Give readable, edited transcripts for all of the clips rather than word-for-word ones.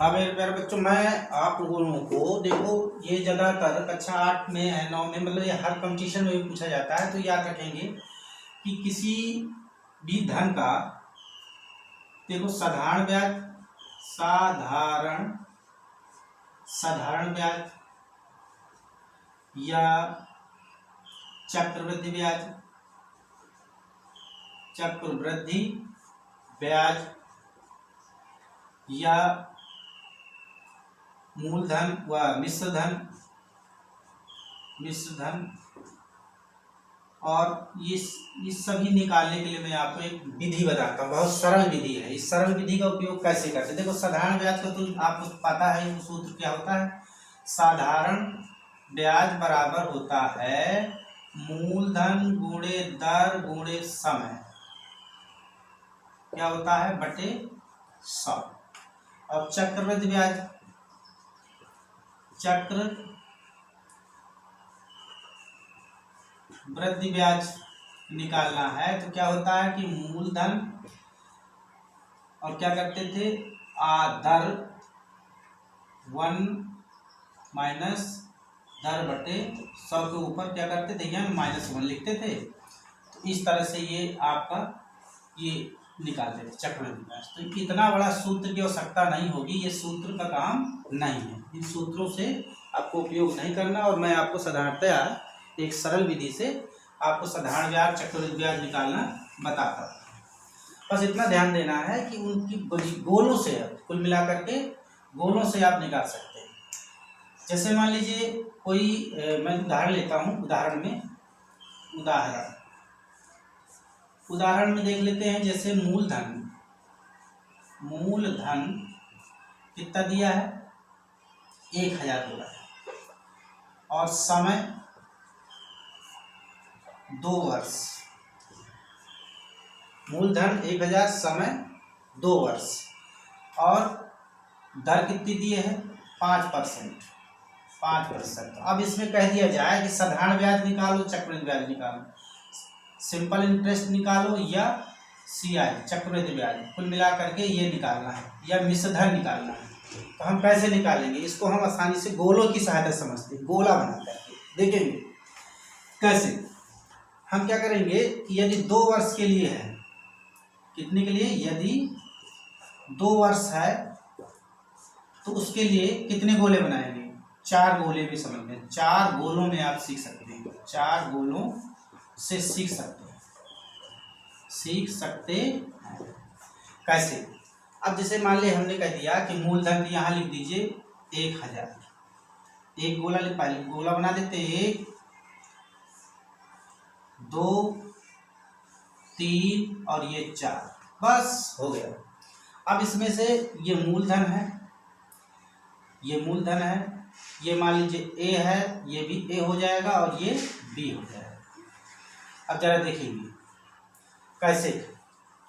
हाँ मेरे प्यारे बच्चों, मैं आप लोगों को देखो, ये ज़्यादातर कक्षा 8 में है, 9 में, मतलब ये हर कंपटीशन में भी पूछा जाता है। तो याद रखेंगे कि किसी भी धन का देखो साधारण ब्याज, साधारण साधारण ब्याज या चक्रवृद्धि ब्याज, चक्रवृद्धि ब्याज या मूलधन व मिश्र धन और ये सभी निकालने के लिए मैं आपको एक विधि बताता हूँ। बहुत सरल विधि है। इस सरल विधि का उपयोग कैसे करते हैं? देखो, साधारण ब्याज का तो आपको पता है, सूत्र क्या होता है। साधारण ब्याज बराबर होता है मूलधन गुणे दर गुणे समय, क्या होता है, बटे 100। अब चक्रवृद्धि ब्याज, चक्रवृद्धि ब्याज निकालना है तो क्या होता है कि मूलधन और क्या करते थे, दर 1 माइनस दर बटे 100 के ऊपर क्या करते थे, यहाँ -1 लिखते थे। तो इस तरह से ये आपका ये निकालते थे चक्रवृद्धि ब्याज। तो इतना बड़ा सूत्र की आवश्यकता नहीं होगी, ये सूत्र का काम नहीं है। इन सूत्रों से आपको उपयोग नहीं करना, और मैं आपको साधारणतया एक सरल विधि से आपको साधारण ब्याज, चक्रवृद्धि ब्याज निकालना बताता हूँ। बस इतना ध्यान देना है कि उनकी गोलों से, कुल मिलाकर के गोलों से आप निकाल सकते हैं। जैसे मान लीजिए कोई मैं उदाहरण लेता हूँ। उदाहरण में देख लेते हैं। जैसे मूलधन कितना दिया है, 1000 बोला है, और समय 2 वर्ष। मूलधन 1000, समय 2 वर्ष, और दर कितनी दिए है, 5%। अब इसमें कह दिया जाए कि साधारण ब्याज निकालो, चक्रवृद्धि ब्याज निकालो, सिंपल इंटरेस्ट निकालो या सीआई चक्रवृद्धि ब्याज, कुल मिला करके ये निकालना है, या मिश्र धन निकालना है। तो हम कैसे निकालेंगे इसको? हम आसानी से गोलों की सहायता समझते हैं। गोला बना करके देखेंगे कैसे। हम क्या करेंगे कि यदि 2 वर्ष के लिए है, कितने के लिए, यदि 2 वर्ष है तो उसके लिए कितने गोले बनाएंगे, 4 गोले भी समझ में। 4 गोलों में आप सीख सकते हैं, 4 गोलों से सीख सकते हैं। कैसे? अब जैसे मान लिया हमने कह दिया कि मूलधन यहाँ लिख दीजिए 1000, एक गोला पहले गोला बना देते, 1 2 3 और ये 4, बस हो गया। अब इसमें से ये मूलधन है, ये मान लीजिए ए है, ये भी ए हो जाएगा और ये बी हो जाएगा। अब जरा देखिए कैसे।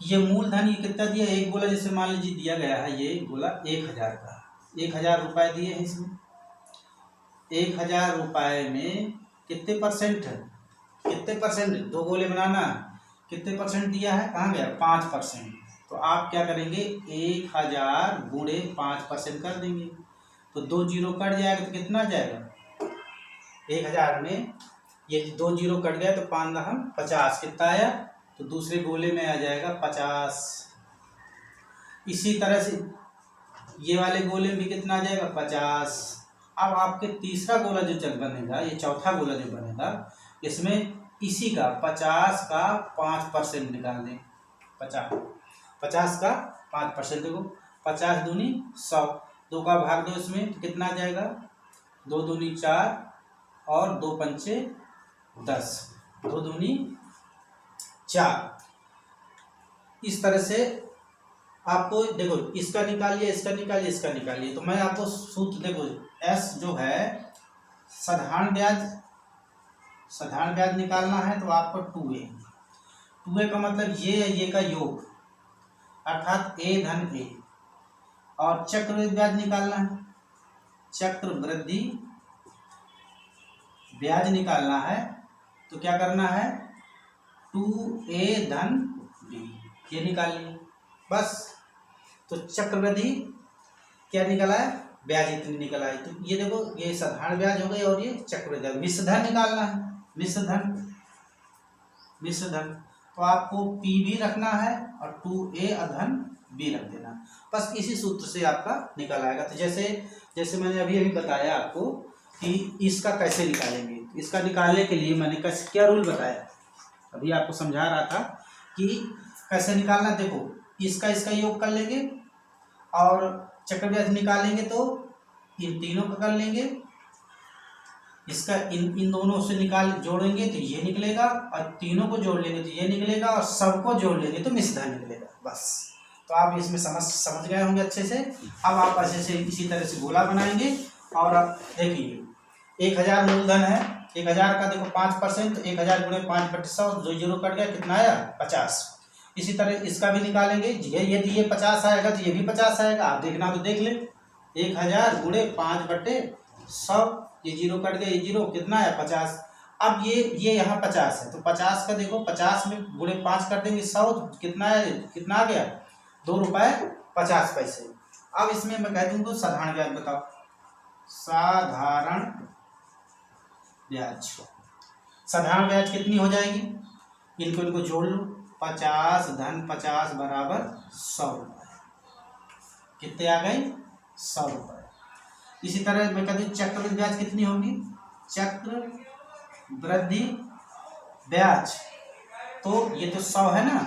ये मूलधन ये कितना दिया, एक गोला जैसे मान लीजिए दिया गया है, ये गोला 1000 का, 1000 रुपये दिए हैं इसमें। 1000 रुपये में कितने परसेंट है, 2 गोले बनाना, कितने परसेंट दिया है, कहाँ गया, 5%। तो आप क्या करेंगे, 1000 गुणे 5% कर देंगे, तो 2 जीरो कट जाएगा, तो कितना जाएगा, 1000 में ये 2 जीरो कट गया तो 5 हम 50, कितना आया, तो दूसरे गोले में आ जाएगा 50। इसी तरह से ये वाले गोले में भी कितना आ जाएगा, 50। अब आपके तीसरा गोला जो चल बनेगा, ये चौथा गोला जो बनेगा, इसमें इसी का 50 का 5% निकाल दें। 50 का 5%, देखो 50 दूनी 100, 2 का भाग दो इसमें, तो कितना आ जाएगा, 2 दूनी 4 और 2 पंचे 10, 2 दूनी 4। इस तरह से आपको देखो, इसका निकालिए, इसका निकालिए। तो मैं आपको सूत्र देखो, एस जो है साधारण ब्याज निकालना है तो आपको 2a का मतलब ये का योग, अर्थात a धन a। और चक्रवृद्धि ब्याज निकालना है, चक्रवृद्धि ब्याज निकालना है तो क्या करना है, 2a धन b, ये निकालिए बस। तो चक्रवृद्धि क्या निकला है, ब्याज इतनी निकल आई। तो ये देखो ये साधारण ब्याज हो गई और ये चक्रवृद्धि ब्याज। मिश्र धन निकालना है, मिश्र धन तो आपको P भी रखना है और 2A अधन B रख देना, बस इसी सूत्र से आपका निकल आएगा। तो जैसे मैंने अभी बताया आपको कि इसका कैसे निकालेंगे, इसका निकालने के लिए मैंने कैसे क्या रूल बताया, अभी आपको समझा रहा था कि कैसे निकालना। देखो इसका योग कर लेंगे और चक्रवृद्धि निकालेंगे तो इन तीनों का कर लेंगे, इसका इन दोनों से जोड़ेंगे तो ये निकलेगा, और तीनों को जोड़ लेंगे तो ये निकलेगा, और सबको जोड़ लेंगे तो मिश्र धन निकलेगा। बस तो आप इसमें समझ गए होंगे अच्छे से। अब आप अच्छे से इसी तरह से गोला बनाएंगे और आप देखिए 1000 मूलधन है, 1000 का देखो 5%, 1000 गुणे 5/100, जो जीरो कट गया कितना आया 50। इसी तरह इसका भी निकालेंगे, यदि ये 50 आएगा तो ये भी 50 आएगा, आप देखना तो देख ले। 1000 गुणे 5/100, ये जीरो कट गया, ये जीरो कितना है 50। अब ये यहाँ 50 है तो 50 का देखो 50 में गुणे 5 कर देंगे 100, तो कितना है, कितना आ गया ₹2.50। अब इसमें मैं कह दूँ तो साधारण ब्याज बताओ, साधारण ब्याज कितनी हो जाएगी, इनको जोड़ लो, 50 धन 50 बराबर 100 रुपये, कितने आ गए 100 रुपये। इसी तरह मैं कहती हूँ चक्रवृद्धि ब्याज कितनी होगी, चक्रवृद्धि ब्याज तो ये तो 100 है ना,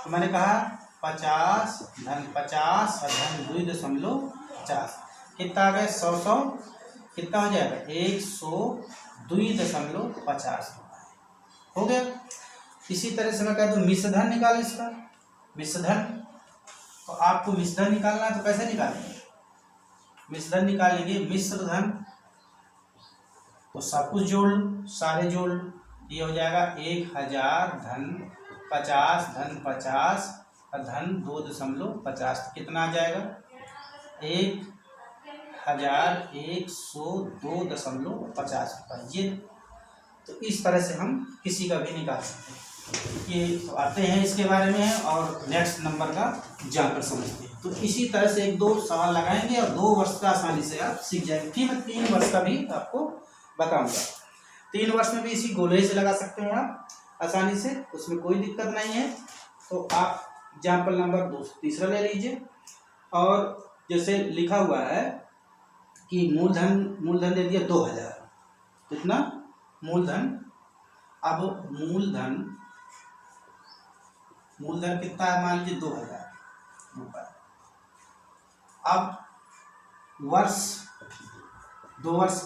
तो मैंने कहा 50 धन 50 और धन 2.50, कितना आ गया 100 कितना हो जाएगा 102.50 हो गया। इसी तरह से मैं कहता हूँ मिश्र धन निकालें, इसका मिश्र धन, तो आपको मिश्र धन निकालना है तो कैसे निकालेंगे, मिश्र धन निकालेंगे, मिश्र धन तो सब कुछ जोड़ लो, सारे जोड़ लो, ये हो जाएगा 1000 धन 50 और धन 2.50, तो कितना आ जाएगा 1102.50 रुपये। ये तो इस तरह से हम किसी का भी निकाल सकते हैं। ये तो आते हैं इसके बारे में, और नेक्स्ट नंबर का जाकर समझते हैं। तो इसी तरह से 1-2 सवाल लगाएंगे और 2 वर्ष का आसानी से आप सीख जाएंगे। फिर मैं 3 वर्ष का भी आपको बताऊंगा। 3 वर्ष में भी इसी गोले से लगा सकते हैं आप आसानी से, उसमें कोई दिक्कत नहीं है। तो आप एग्जाम्पल नंबर 2 तीसरा ले लीजिए, और जैसे लिखा हुआ है कि मूलधन दे दिया 2000, कितना मूलधन। अब मूलधन कितना है, मान लीजिए 2000 रुपये। अब वर्ष 2 वर्ष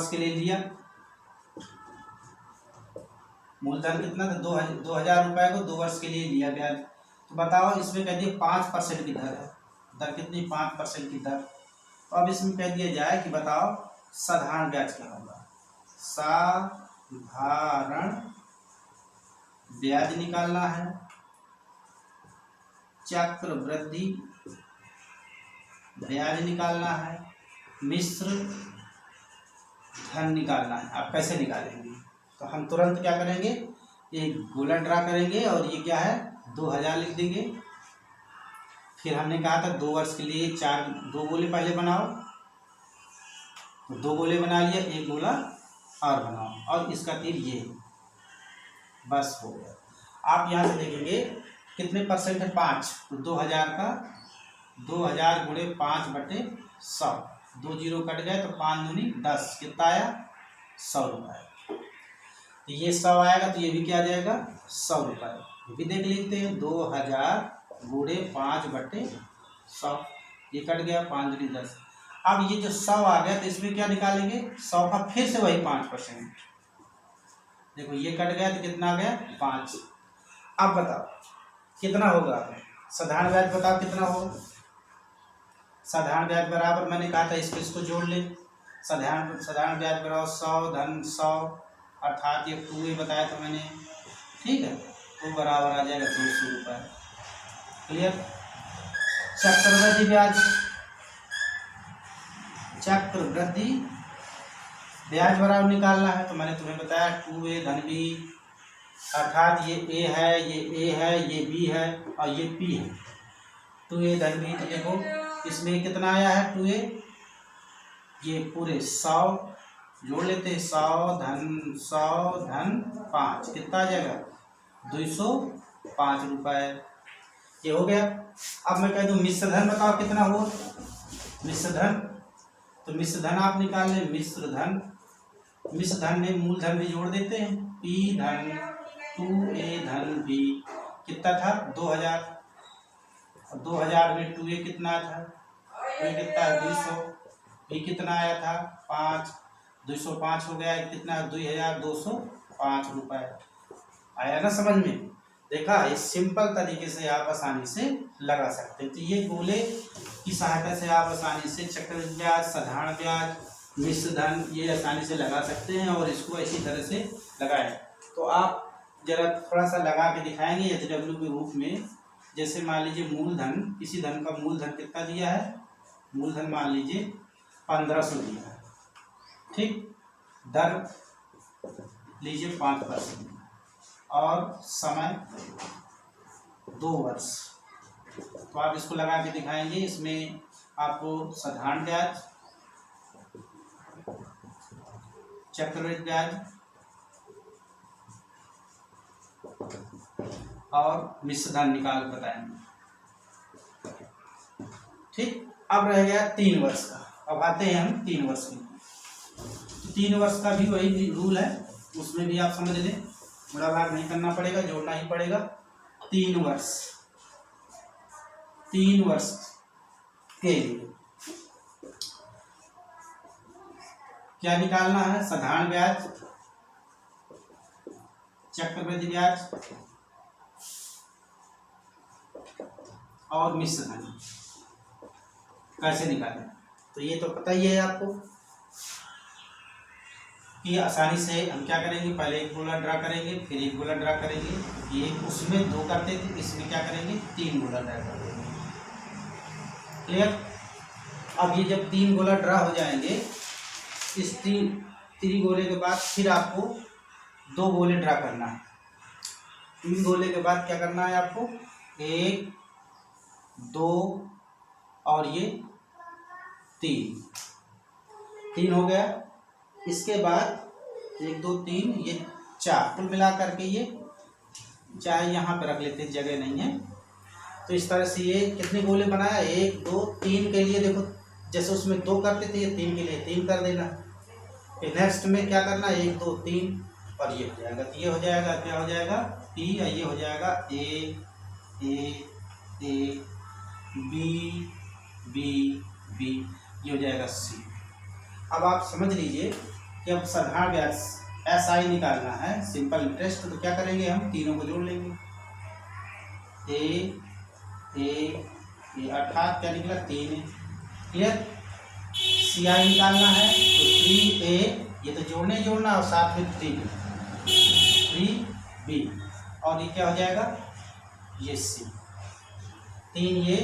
के लिए लिया, मूलधन कितना था 2000 रुपये को 2 वर्ष के लिए लिया ब्याज। तो बताओ इसमें कह दिए 5% की दर है, दर कितनी 5% की दर। तो अब इसमें कह दिया जाए कि बताओ साधारण ब्याज क्या होगा, साधारण ब्याज निकालना है, चक्रवृद्धि ब्याज निकालना है, मिश्र धन निकालना है। आप कैसे निकालेंगे, तो हम तुरंत क्या करेंगे, एक गोला ड्रा करेंगे और ये क्या है 2000 लिख देंगे। फिर हमने कहा था 2 वर्ष के लिए 2 गोले पहले बनाओ, तो 2 गोले बना लिया, एक गोला और बनाओ, और इसका तीर ये, बस हो गया। आप यहाँ से देखेंगे कितने परसेंट है 5, तो 2000 का 2000 गुणे 5/100, 2 जीरो कट गए तो 5 दूनी 10, कितना आया 100 रुपये। तो ये 100 आएगा तो ये भी क्या आ जाएगा 100 रुपये। ये भी देख लेते हैं 2000 गुणे 5/100, ये कट गया 5 दूनी 10। अब ये जो 100 आ गया तो इसमें क्या निकालेंगे 100 का फिर से वही 5%, देखो ये कट गया तो कितना आ गया 5। अब बताओ कितना होगा, साधारण ब्याज बताओ कितना होगा। साधारण ब्याज बराबर मैंने कहा था इसको जोड़ ले, साधारण ब्याज बराबर 100 धन 100, अर्थात ये 2 बताया था मैंने, ठीक है, तो बराबर आ जाएगा 200 रुपये। क्लियर। चक्रवृद्धि ब्याज बराबर निकालना है, तो मैंने तुम्हें बताया 2A धन B, अर्थात ये A है, ये A है, ये B है और ये P है। 2a धन b, तो देखो इसमें कितना आया है 2a, ये पूरे 100 जोड़ लेते हैं, 100 धन 5 कितना आ जाएगा 205 रुपये। ये हो गया। अब मैं कह दूँ मिश्र धन बताओ कितना हुआ मिश्र धन, तो मिश्र धन आप निकाल लें। मिश्र धन में मूलधन भी जोड़ देते हैं, p धन 2a धन b कितना था 2000, और 2000 में 2a कितना था, 2a कितना है 200, b कितना आया था 5, 205 हो गया, कितना 2205 रुपये। आया ना समझ में? देखा, इस सिंपल तरीके से आप आसानी से लगा सकते हैं। तो ये गोले की सहायता से आप आसानी से चक्रवृद्धि ब्याज, साधारण ब्याज, मिश्र धन ये आसानी से लगा सकते हैं, और इसको इसी तरह से लगाएं। तो आप जरा थोड़ा सा लगा के दिखाएंगे एचडब्ल्यू के रूप में। जैसे मान लीजिए मूलधन, किसी धन का मूलधन कितना दिया है, मूलधन मान लीजिए 1500 दिया है, ठीक, दर लीजिए 5%, और समय 2 वर्ष। तो आप इसको लगा के दिखाएंगे। इसमें आपको साधारण ब्याज, चक्रवृद्धि ब्याज और मिश्र धन निकाल बताएंगे, ठीक। अब रह गया 3 वर्ष का। अब आते हैं हम 3 वर्ष के। तो 3 वर्ष का भी वही रूल है, उसमें भी आप समझ लें, बड़ा भाग नहीं करना पड़ेगा, जोड़ना ही पड़ेगा। 3 वर्ष के लिए क्या निकालना है, साधारण ब्याज, चक्रवृद्धि ब्याज और मिश्र धन। कैसे निकालें, तो ये तो पता ही है आपको कि आसानी से हम क्या करेंगे, पहले एक गोला ड्रा करेंगे, फिर एक गोला ड्रा करेंगे। ये उसमें 2 करते थे, इसमें क्या करेंगे 3 गोला ड्रा कर देंगे। क्लियर? अब ये जब 3 गोला ड्रा हो जाएंगे, इस 3 गोले के बाद फिर आपको 2 गोले ड्रा करना है। 3 गोले के बाद क्या करना है आपको, 1 2 और ये 3 हो गया। इसके बाद 1 2 3 ये 4, कुल मिला करके ये, चाहे यहाँ पे रख लेते हैं, जगह नहीं है। तो इस तरह से ये कितने गोले बनाया, 1 2 3 के लिए देखो, जैसे उसमें 2 करते थे, ये 3 के लिए 3 कर देना। फिर नेक्स्ट में क्या करना, 1 2 3 और ये हो जाएगा। तो ये हो जाएगा, क्या हो जाएगा P, और ये हो जाएगा A B, ये हो जाएगा C। अब आप समझ लीजिए कि अब साधारण ब्याज SI निकालना है, सिंपल इंटरेस्ट, तो क्या करेंगे, हम तीनों को जोड़ लेंगे। ए अर्थात क्या निकला 3। क्लियर? CI निकालना है, तो 3A, ये तो जोड़ना और साथ में 3B, और ये क्या हो जाएगा, ये C, 3 ये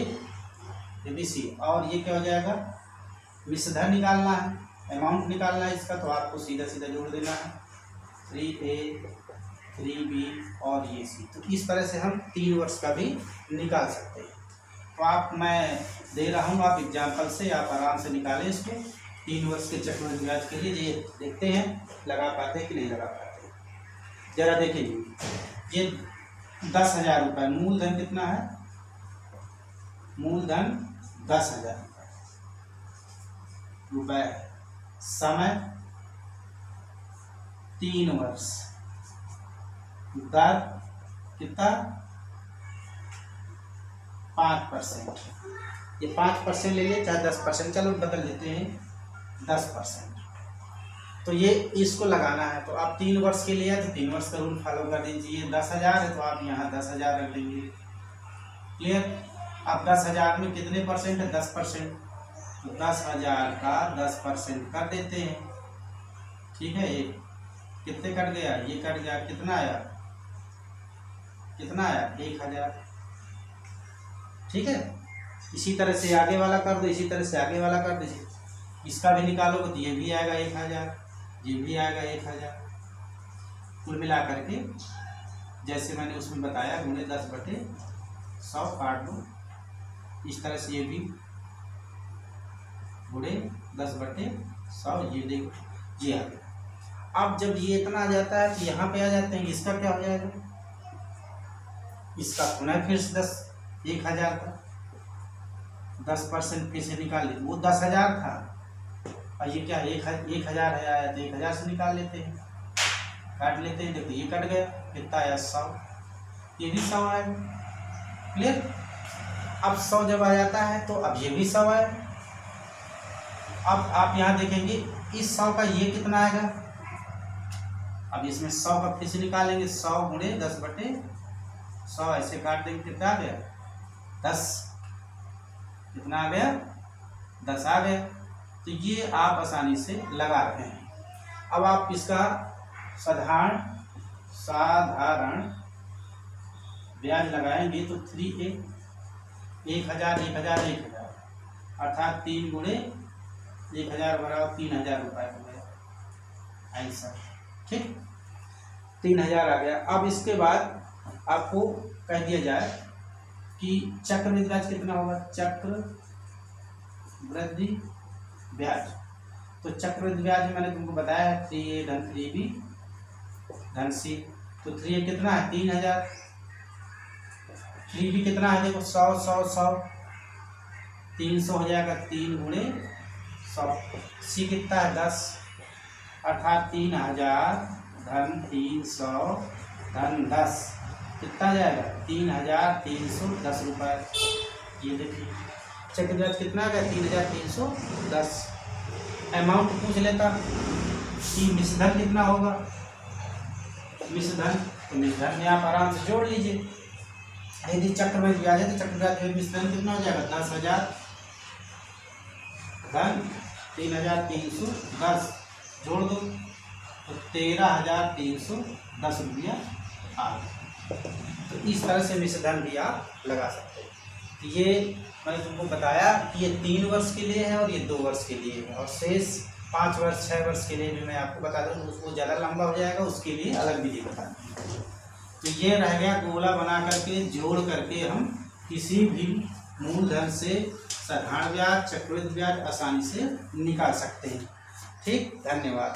भी C, और ये क्या हो जाएगा, मिश्र धन निकालना है, अमाउंट निकालना है इसका, तो आपको सीधा जोड़ देना है, 3A 3B और ये C। तो इस तरह से हम 3 वर्ष का भी निकाल सकते हैं। तो मैं दे रहा हूँ, आप एग्जाम्पल से आप आराम से निकालें इसको। 3 वर्ष के चक्रवृद्धि ब्याज के लिए ये देखते हैं लगा पाते कि नहीं लगा पाते। जरा देखिए, ये 10,000 रुपये, मूलधन कितना है, मूलधन 10,000 रुपये, समय 3 वर्ष, दर कितना 5%। ये 5% ले लिए, चाहे 10%, चलो बदल देते हैं 10%। तो ये इसको लगाना है, तो आप 3 वर्ष के लिए, तो 3 वर्ष का रूल फॉलो कर दीजिए। 10,000 है तो आप यहाँ 10,000 रख लेंगे। क्लियर? अब 10,000 में कितने परसेंट है, 10%, तो 10,000 का 10% कर देते हैं। ठीक है, ये कितने कट गया, ये कट गया, कितना आया 1,000। ठीक है, इसी तरह से आगे वाला कर दो, इसी तरह से आगे वाला कर दीजिए। इसका भी निकालोगे तो ये भी आएगा 1,000, ये भी आएगा 1,000। कुल मिला करके जैसे मैंने उसमें बताया, गुणे 10/100 काट दो, इस तरह से ये भी गुणे 10/100, ये देखो ये आ गया। अब जब ये इतना आ जाता है तो यहाँ पे आ जाते हैं, इसका क्या हो जाएगा, इसका पुनः फिर से 10,000 था, 10% फिर से निकाल ले, वो 10,000 था और ये क्या 1,000 है आया तो 1,000 से निकाल लेते हैं, काट लेते हैं। देखो ये कट गया, कितना आया 100, ये भी 100 आया। क्लियर। अब 100 जब आ जाता है तो अब ये भी 100 आया। अब आप यहाँ देखेंगे इस 100 का ये कितना आएगा, अब इसमें 100 का फिर से निकालेंगे, 100 गुणे 10/100 ऐसे काट देंगे, कितना आ गया 10, कितना आ गया 10 आ गया। तो ये आप आसानी से लगा रहे हैं। अब आप इसका साधारण ब्याज लगाएंगे तो 1,000 अर्थात 3 गुणे 1,000 बराबर 3,000 रुपये हो गया ऐसा। ठीक, 3,000 आ गया। अब इसके बाद आपको कह दिया जाए कि चक्रवृद्धि ब्याज कितना होगा, चक्रवृद्धि ब्याज। तो चक्रवृद्धि ब्याज मैंने तुमको बताया है 3A धन 3B धन C। तो 3A कितना है 3,000, 3B कितना है देखो 100 100 100, 300 हो जाएगा 3 गुणे 100। C कितना है 10, अर्थात 3,000 धन 300 धन 10 कितना जाएगा 3,310 रुपये। ये देखिए चक्रवृद्धि ब्याज कितना आ गया 3,310। अमाउंट पूछ लेता कि मिश्रधन कितना होगा, मिश्रधन, तो मिश्रधन में आप आराम से जोड़ लीजिए। यदि चक्रवृद्धि ब्याज है तो चक्रवृद्धि ब्याज में मिश्रधन कितना हो जाएगा 10,000 धन 3,310 जोड़ दो तो 13,310 रुपया आ गया। तो इस तरह से मिश्रधन भी आप लगा सकते हैं। तो ये मैंने तुमको बताया कि ये 3 वर्ष के लिए है और ये 2 वर्ष के लिए है, और शेष 5 वर्ष 6 वर्ष के लिए भी मैं आपको बता दूँ, उसको ज़्यादा लंबा हो जाएगा, उसके लिए अलग विधि बता दूँ। तो ये रह गया गोला बना करके जोड़ करके हम किसी भी मूलधन से साधारण ब्याज चक्रवृद्धि ब्याज आसानी से निकाल सकते हैं। ठीक, धन्यवाद।